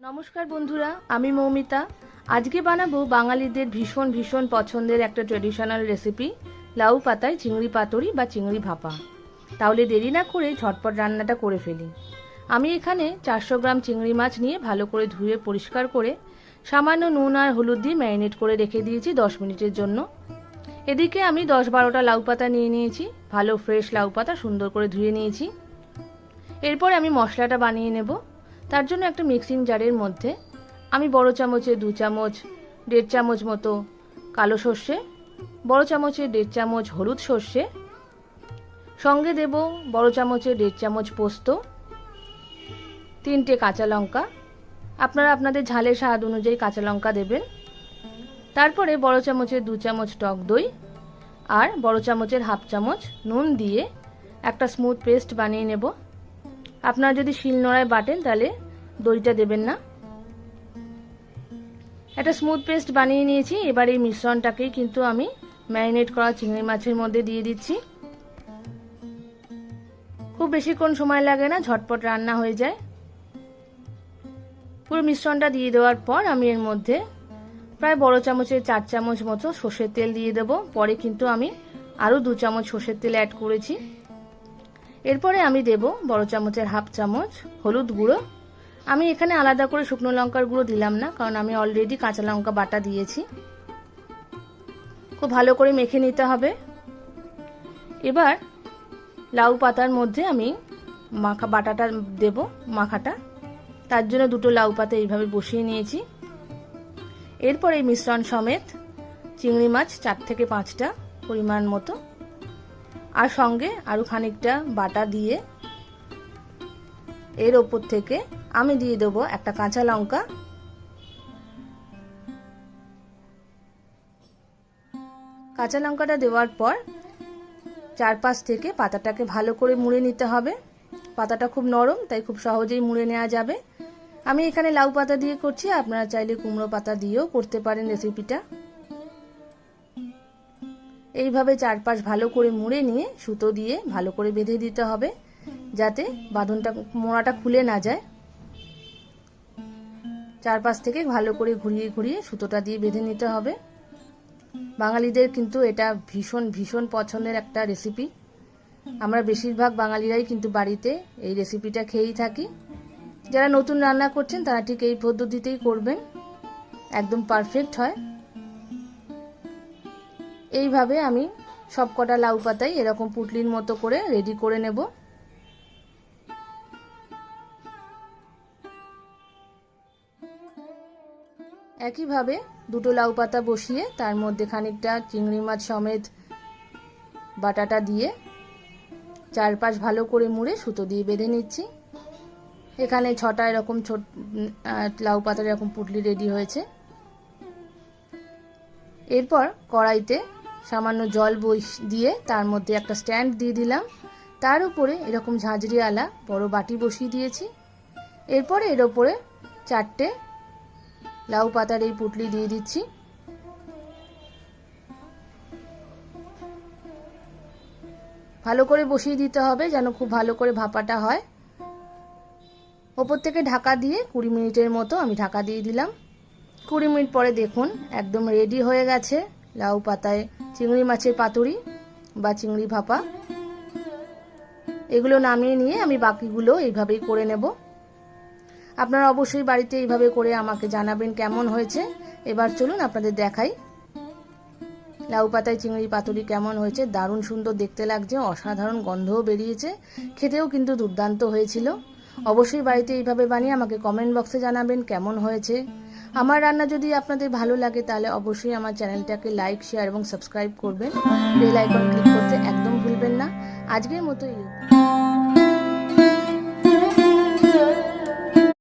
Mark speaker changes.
Speaker 1: নমস্কার বন্ধুরা, আমি মৌমিতা। আজকে বানাবো বাঙালিদের ভীষণ ভীষণ পছন্দের একটা ট্রেডিশনাল রেসিপি, লাউ পাতায় চিংড়ি পাতুরি বা চিংড়ি ভাপা। তাহলে দেরি না করে ঝটপট রান্নাটা করে ফেলি। আমি এখানে 400 গ্রাম চিংড়ি মাছ নিয়ে ভালো করে ধুয়ে পরিষ্কার করে সামান্য নুন আর হলুদ দিয়ে ম্যারিনেট করে রেখে দিয়েছি 10 মিনিটের জন্য। এদিকে আমি 10-12টা লাউ পাতা নিয়ে নিয়েছি। ভালো ফ্রেশ লাউ পাতা সুন্দর করে ধুয়ে নিয়েছি। এরপর আমি মশলাটা বানিয়ে নেব। তার জন্য একটা মিক্সিং জারের মধ্যে আমি বড় চামচে 2 চামচ 1.5 চামচ মতো কালো সর্ষে, বড় চামচে 1.5 চামচ হলুদ সর্ষে, সঙ্গে দেব বড় চামচে 1.5 চামচ পোস্ত, 3টে কাঁচা লঙ্কা। আপনারা আপনাদের ঝালের স্বাদ অনুযায়ী কাঁচা লঙ্কা দেবেন। তারপরে বড় চামচে 2 চামচ টক দই আর বড় চামচের 1/2 চামচ নুন দিয়ে একটা স্মুথ পেস্ট বানিয়ে নেব। আপনারা যদি শিলনোড়ায় বাটেন তাহলে দইটা দেবেন না। একটা স্মুথ পেস্ট বানিয়ে নিয়েছি। এবার এই মিশ্রণটাকেই কিন্তু আমি ম্যারিনেট করা চিংড়ি মাছের মধ্যে দিয়ে দিচ্ছি। খুব বেশিক্ষণ সময় লাগে না, ঝটপট রান্না হয়ে যায়। পুরো মিশ্রণটা দিয়ে দেওয়ার পর আমি এর মধ্যে প্রায় বড় চামচের 4 চামচ মতো সর্ষের তেল দিয়ে দেব। পরে কিন্তু আমি আরও 2 চামচ সর্ষের তেল অ্যাড করেছি। এরপরে আমি দেব বড় চামচের 1/2 চামচ হলুদ গুঁড়ো। আমি এখানে আলাদা করে শুকনো লঙ্কার গুঁড়ো দিলাম না, কারণ আমি অলরেডি কাঁচা লঙ্কা বাটা দিয়েছি। খুব ভালো করে মেখে নিতে হবে। এবার লাউ পাতার মধ্যে আমি বাটাটা দেব, মাখাটা। তার জন্য 2টো লাউ পাতা এইভাবে বসিয়ে নিয়েছি। এরপর এই মিশ্রণ সমেত চিংড়ি মাছ 4 থেকে 5টা পরিমাণ মতো আর সঙ্গে আরও খানিকটা বাটা দিয়ে এর ওপর থেকে আমি দিয়ে দেব একটা কাঁচা লঙ্কা। কাঁচা লঙ্কাটা দেওয়ার পর চারপাশ থেকে পাতাটাকে ভালো করে মুড়ে নিতে হবে। পাতাটা খুব নরম, তাই খুব সহজেই মুড়ে নেওয়া যাবে। আমি এখানে লাউ পাতা দিয়ে করছি, আপনারা চাইলে কুমড়ো পাতা দিয়েও করতে পারেন রেসিপিটা। এইভাবে চারপাশ ভালো করে মুড়ে নিয়ে সুতো দিয়ে ভালো করে বেঁধে দিতে হবে, যাতে বাঁধনটা মোড়াটা খুলে না যায়। চারপাশ থেকে ভালো করে ঘুরিয়ে ঘুরিয়ে সুতোটা দিয়ে বেঁধে নিতে হবে। বাঙালিদের কিন্তু এটা ভীষণ ভীষণ পছন্দের একটা রেসিপি। আমরা বেশিরভাগ বাঙালিরাই কিন্তু বাড়িতে এই রেসিপিটা খেয়েই থাকি। যারা নতুন রান্না করছেন তারা ঠিক এই পদ্ধতিতেই করবেন, একদম পারফেক্ট হয়। এইভাবে আমি সবকটা লাউ পাতাই এরকম পুটলির মতো করে রেডি করে নেব। একইভাবে 2টো লাউ পাতা বসিয়ে তার মধ্যে খানিকটা চিংড়ি মাছ সমেত বাটাটা দিয়ে চারপাশ ভালো করে মুড়ে সুতো দিয়ে বেঁধে নিচ্ছি। এখানে 6টা এরকম ছোট লাউ পাতার এরকম পুটলি রেডি হয়েছে। এরপর কড়াইতে সামান্য জল দিয়ে তার মধ্যে একটা স্ট্যান্ড দিয়ে দিলাম। তার উপরে এরকম ঝাঁঝরিওয়ালা বড় বাটি বসিয়ে দিয়েছি। এরপরে এর ওপরে 4টে লাউ পাতার এই পুটলি দিয়ে দিচ্ছি। ভালো করে বসিয়ে দিতে হবে যেন খুব ভালো করে ভাপাটা হয়। ওপর থেকে ঢাকা দিয়ে 20 মিনিটের মতো আমি ঢাকা দিয়ে দিলাম। 20 মিনিট পরে দেখুন একদম রেডি হয়ে গেছে লাউ পাতায় চিংড়ি মাছের পাতুরি বা চিংড়ি ভাপা। এগুলো নামিয়ে নিয়ে আমি বাকিগুলো এইভাবেই করে নেব। আপনারা অবশ্যই বাড়িতে এইভাবে করে আমাকে জানাবেন কেমন হয়েছে। এবার চলুন আপনাদের দেখাই লাউ পাতায় চিংড়ি পাতুরি কেমন হয়েছে। দারুণ সুন্দর দেখতে লাগছে, অসাধারণ গন্ধও বেরিয়েছে, খেতেও কিন্তু দুর্দান্ত হয়েছিল। অবশ্যই বাড়িতে এইভাবে বানিয়ে আমাকে কমেন্ট বক্সে জানাবেন কেমন হয়েছে। আমার রান্না যদি আপনাদের ভালো লাগে তাহলে অবশ্যই আমার চ্যানেলটাকে লাইক, শেয়ার এবং সাবস্ক্রাইব করবেন। বেল আইকন ক্লিক করতে একদম ভুলবেন না। আজকের মতো